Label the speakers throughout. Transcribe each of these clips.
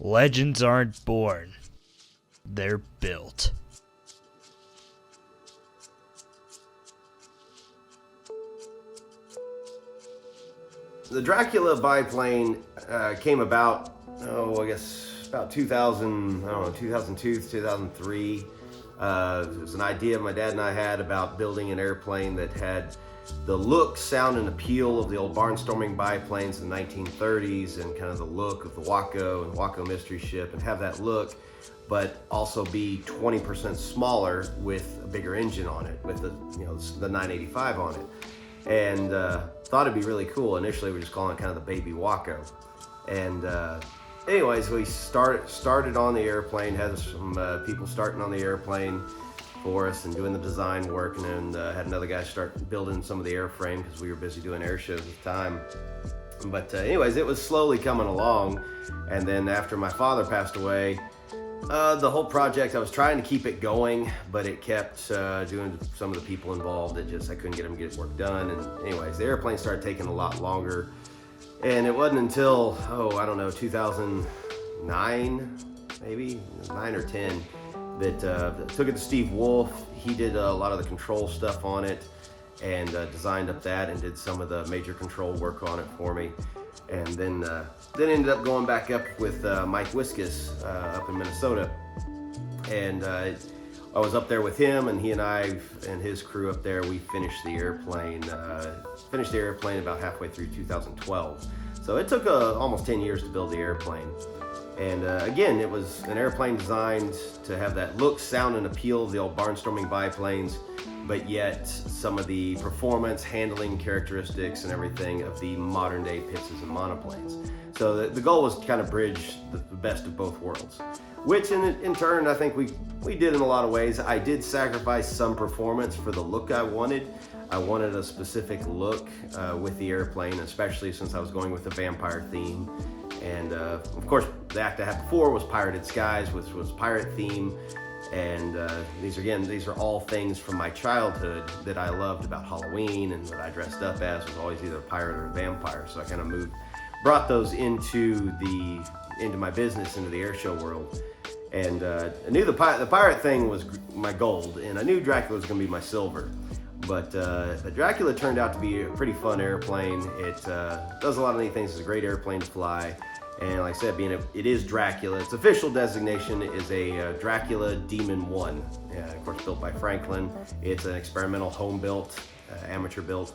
Speaker 1: Legends aren't born, they're built.
Speaker 2: The Dracula biplane came about, I guess about 2002, 2003. It was an idea my dad and I had about building an airplane that had the look, sound, and appeal of the old barnstorming biplanes in the 1930s, and kind of the look of the Waco and Waco mystery ship, and have that look, but also be 20% smaller with a bigger engine on it, with the 985 on it. And thought it'd be really cool. Initially, we were just calling it kind of the baby Waco. And anyways, we started on the airplane, had some people starting on the airplane for us and doing the design work, and then had another guy start building some of the airframe because we were busy doing air shows at the time. But anyways, it was slowly coming along. And then after my father passed away, the whole project, I was trying to keep it going, but it kept doing some of the people involved. I couldn't get them to get work done. And anyways, the airplane started taking a lot longer. And it wasn't until, 2009, maybe 9 or 10, that took it to Steve Wolf. He did a lot of the control stuff on it and designed up that and did some of the major control work on it for me. And then ended up going back up with Mike Wiskus up in Minnesota. And I was up there with him, and he and I and his crew up there, we finished the airplane about halfway through 2012. So it took almost 10 years to build the airplane. And again, it was an airplane designed to have that look, sound, and appeal of the old barnstorming biplanes, but yet some of the performance, handling characteristics, and everything of the modern day Pizzas and monoplanes. So the goal was to kind of bridge the best of both worlds, which in turn, I think we did in a lot of ways. I did sacrifice some performance for the look I wanted. I wanted a specific look with the airplane, especially since I was going with the vampire theme. And of course, the act I had before was Pirated Skies, which was pirate theme. And these are all things from my childhood that I loved about Halloween, and what I dressed up as was always either a pirate or a vampire. So I kind of brought those into my business, into the air show world. And I knew the pirate thing was my gold, and I knew Dracula was going to be my silver. But Dracula turned out to be a pretty fun airplane. It does a lot of neat things. It's a great airplane to fly. And like I said, it is Dracula. Its official designation is a Dracula Demon-1. Of course, built by Franklin. It's an experimental home-built, amateur-built.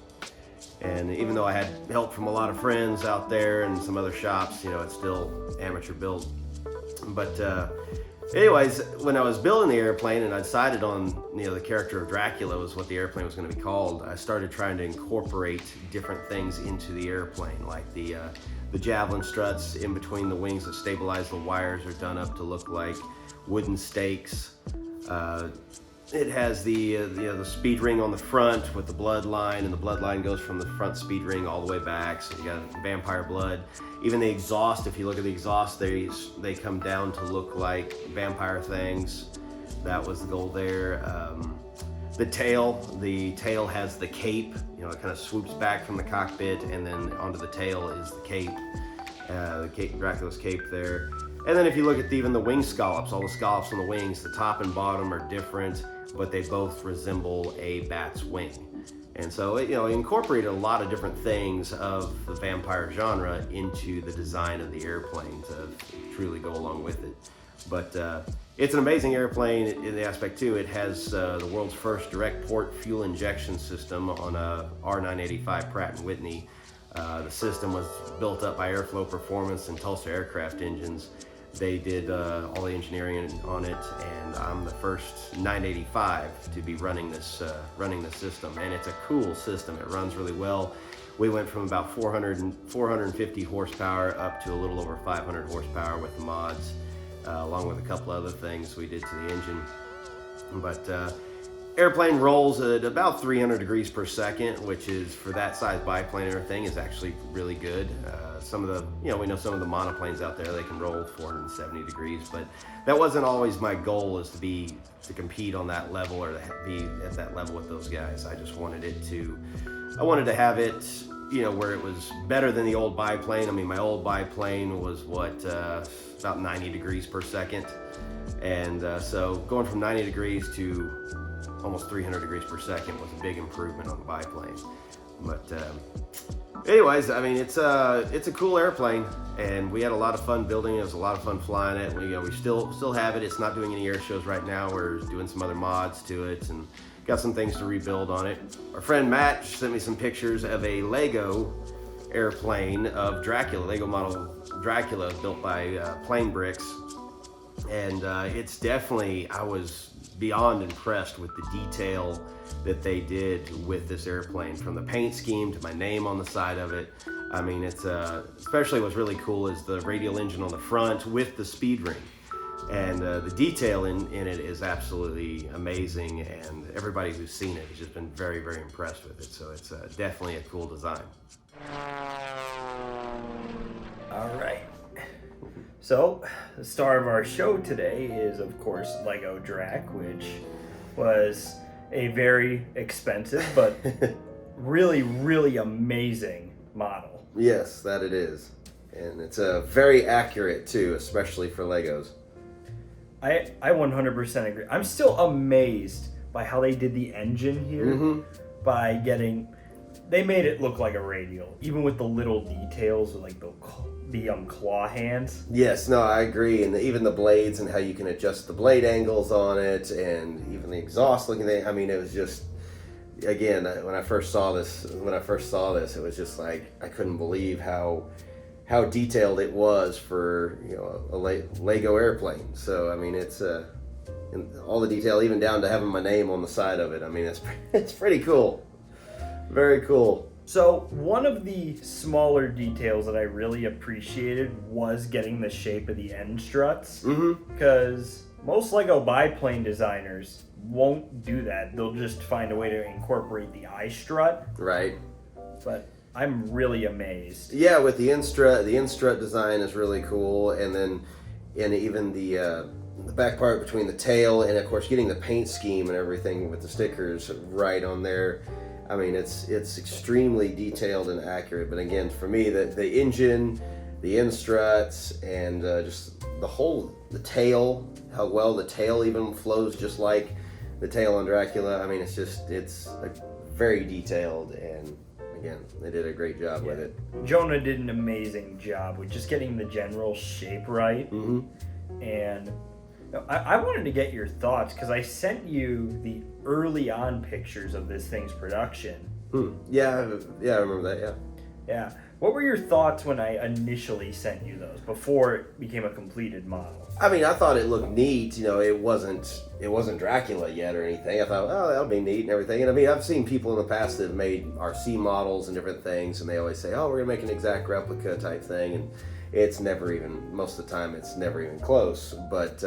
Speaker 2: And even though I had help from a lot of friends out there and some other shops, it's still amateur-built. But anyways, when I was building the airplane and I decided on, the character of Dracula was what the airplane was going to be called, I started trying to incorporate different things into the airplane, like the javelin struts in between the wings that stabilize the wires are done up to look like wooden stakes. It has the speed ring on the front with the bloodline, and the bloodline goes from the front speed ring all the way back. So you got vampire blood. Even the exhaust, if you look at the exhaust, they come down to look like vampire things. That was the goal there. The tail has the cape. It kind of swoops back from the cockpit, and then onto the tail is the cape. Dracula's cape there. And then if you look at even the wing scallops, all the scallops on the wings, the top and bottom are different, but they both resemble a bat's wing. And so it incorporated a lot of different things of the vampire genre into the design of the airplane to truly go along with it. But it's an amazing airplane in the aspect too. It has the world's first direct port fuel injection system on a R985 Pratt & Whitney. The system was built up by Airflow Performance and Tulsa Aircraft Engines. They did all the engineering on it, and I'm the first 985 to be running this system. And it's a cool system. It runs really well. We went from about 450 horsepower up to a little over 500 horsepower with the mods, along with a couple other things we did to the engine. But airplane rolls at about 300 degrees per second, which is, for that size biplane and everything, is actually really good. Some of the, we know some of the monoplanes out there, they can roll 470 degrees, but that wasn't always my goal, is to compete on that level or to be at that level with those guys. I just wanted to have it where it was better than the old biplane. I mean, my old biplane was about 90 degrees per second. And so going from 90 degrees to almost 300 degrees per second was a big improvement on the biplane. But anyways, I mean, it's a cool airplane, and we had a lot of fun building it. It was a lot of fun flying it. We still have it. It's not doing any air shows right now. We're doing some other mods to it and got some things to rebuild on it. Our friend Matt sent me some pictures of a Lego airplane of Dracula, Lego model Dracula built by Plane Bricks. And it's definitely, I was beyond impressed with the detail that they did with this airplane, from the paint scheme to my name on the side of it. I mean, it's especially what's really cool is the radial engine on the front with the speed ring. And the detail in it is absolutely amazing, and everybody who's seen it has just been very, very impressed with it. So it's definitely a cool design.
Speaker 1: All right. So, the star of our show today is, of course, Lego Drac, which was a very expensive but really, really amazing model.
Speaker 2: Yes, that it is. And it's very accurate, too, especially for Legos.
Speaker 1: I 100% agree. I'm still amazed by how they did the engine here by they made it look like a radial, even with the little details of like the claw hands.
Speaker 2: Yes, no, I agree. And even the blades and how you can adjust the blade angles on it, and even the exhaust looking thing. I mean, it was just, again, when I first saw this, it was just like, I couldn't believe how detailed it was for a Lego airplane. So I mean, it's all the detail, even down to having my name on the side of it. I mean, it's pretty cool, very cool.
Speaker 1: So one of the smaller details that I really appreciated was getting the shape of the end struts, because most Lego biplane designers won't do that. They'll just find a way to incorporate the eye strut.
Speaker 2: Right.
Speaker 1: But I'm really amazed.
Speaker 2: Yeah, with the end strut design is really cool, and even the back part between the tail, and of course getting the paint scheme and everything with the stickers right on there. I mean, it's extremely detailed and accurate. But again, for me, the engine, the end struts, and just the tail, how well the tail even flows, just like the tail on Dracula. I mean, it's very detailed, and again, they did a great job with it.
Speaker 1: Jonah did an amazing job with just getting the general shape right. And I wanted to get your thoughts, because I sent you the early on pictures of this thing's production.
Speaker 2: Yeah, I remember that,
Speaker 1: Yeah. What were your thoughts when I initially sent you those, before it became a completed model?
Speaker 2: I mean, I thought it looked neat. It wasn't Dracula yet or anything. I thought, oh, that'll be neat and everything. And I mean, I've seen people in the past that have made RC models and different things, and they always say, oh, we're gonna make an exact replica type thing, and it's never even, most of the time, it's never even close. But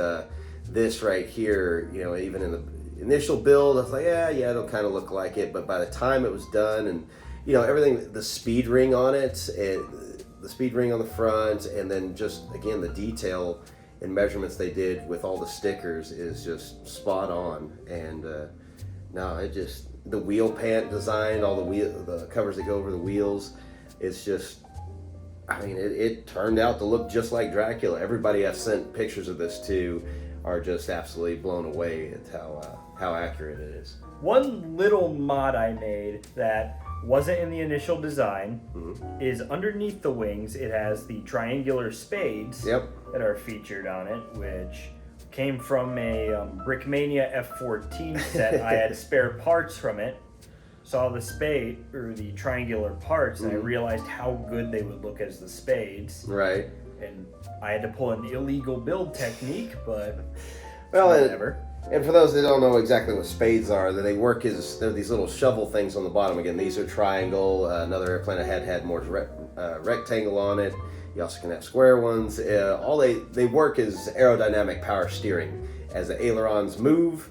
Speaker 2: this right here, even in the initial build, I was like, yeah, it'll kind of look like it. But by the time it was done, and everything, the speed ring on it, and the speed ring on the front, and then just, again, the detail and measurements they did with all the stickers is just spot on. And the wheel pant design, all the covers that go over the wheels, it's just, I mean, it turned out to look just like Dracula. Everybody I've sent pictures of this to are just absolutely blown away at how accurate it is.
Speaker 1: One little mod I made that wasn't in the initial design is underneath the wings. It has the triangular spades that are featured on it, which came from a Brickmania F14 set. I had spare parts from it, saw the spade or the triangular parts, and I realized how good they would look as the spades.
Speaker 2: Right.
Speaker 1: And I had to pull an illegal build technique, but
Speaker 2: whatever. And for those that don't know exactly what spades are, they're these little shovel things on the bottom. Again, these are triangle. Another airplane I had more rectangle on it. You also can have square ones. They work as aerodynamic power steering. As the ailerons move,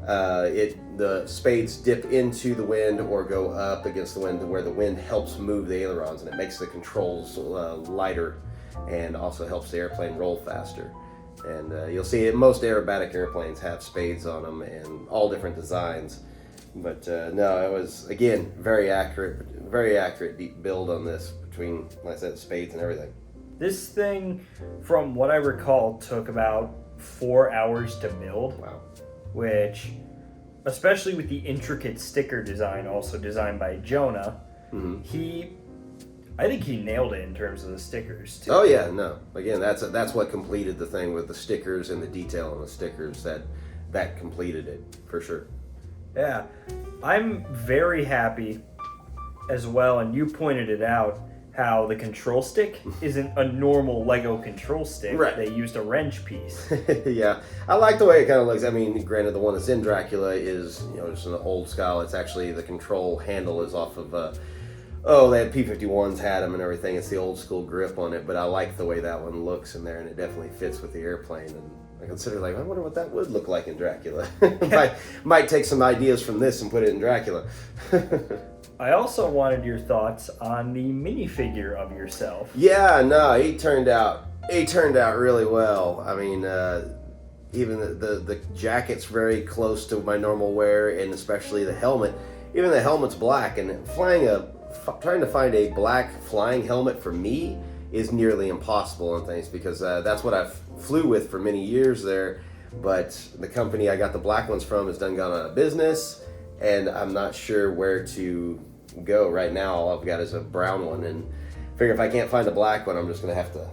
Speaker 2: the spades dip into the wind or go up against the wind, where the wind helps move the ailerons, and it makes the controls lighter, and also helps the airplane roll faster. And you'll see it, most aerobatic airplanes have spades on them, and all different designs. But no, it was, again, very accurate build on this between, like I said, spades and everything.
Speaker 1: This thing, from what I recall, took about 4 hours to build.
Speaker 2: Wow.
Speaker 1: Which, especially with the intricate sticker design, also designed by Jonah, I think he nailed it in terms of the stickers too.
Speaker 2: Oh yeah, no. Again, that's what completed the thing with the stickers and the detail on the stickers. That completed it for sure.
Speaker 1: Yeah, I'm very happy as well, and you pointed it out, how the control stick isn't a normal Lego control stick.
Speaker 2: Right.
Speaker 1: They used a wrench piece.
Speaker 2: Yeah, I like the way it kind of looks. I mean, granted, the one that's in Dracula is, just an old style. It's actually, the control handle is off of, they had P-51s had them and everything. It's the old school grip on it, but I like the way that one looks in there, and it definitely fits with the airplane. And I consider, I wonder what that would look like in Dracula. might take some ideas from this and put it in Dracula.
Speaker 1: I also wanted your thoughts on the minifigure of yourself.
Speaker 2: Yeah, no, he turned out really well. I mean, even the jacket's very close to my normal wear, and especially the helmet. Even the helmet's black, and trying to find a black flying helmet for me is nearly impossible on things, because that's what I flew with for many years there. But the company I got the black ones from has gone out of business, and I'm not sure where to go right now. All I've got is a brown one, and figure if I can't find a black one, I'm just gonna have to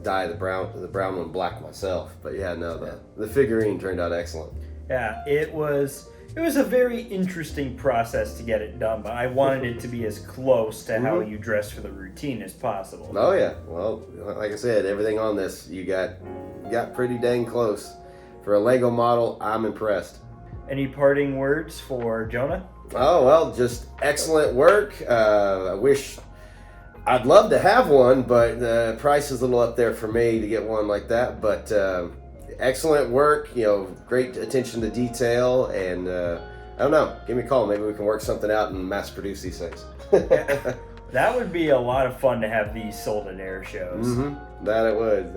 Speaker 2: dye the brown one black myself. But yeah, no, the figurine turned out excellent.
Speaker 1: Yeah, it was a very interesting process to get it done, but I wanted it to be as close to how you dress for the routine as possible.
Speaker 2: Oh yeah, well, like I said, everything on this you got pretty dang close. For a Lego model, I'm impressed.
Speaker 1: Any parting words for Jonah?
Speaker 2: Oh, well, just excellent work. I'd love to have one, but the price is a little up there for me to get one like that. But excellent work, great attention to detail, and I don't know, give me a call. Maybe we can work something out and mass produce these things.
Speaker 1: That would be a lot of fun to have these sold at air shows.
Speaker 2: That it would.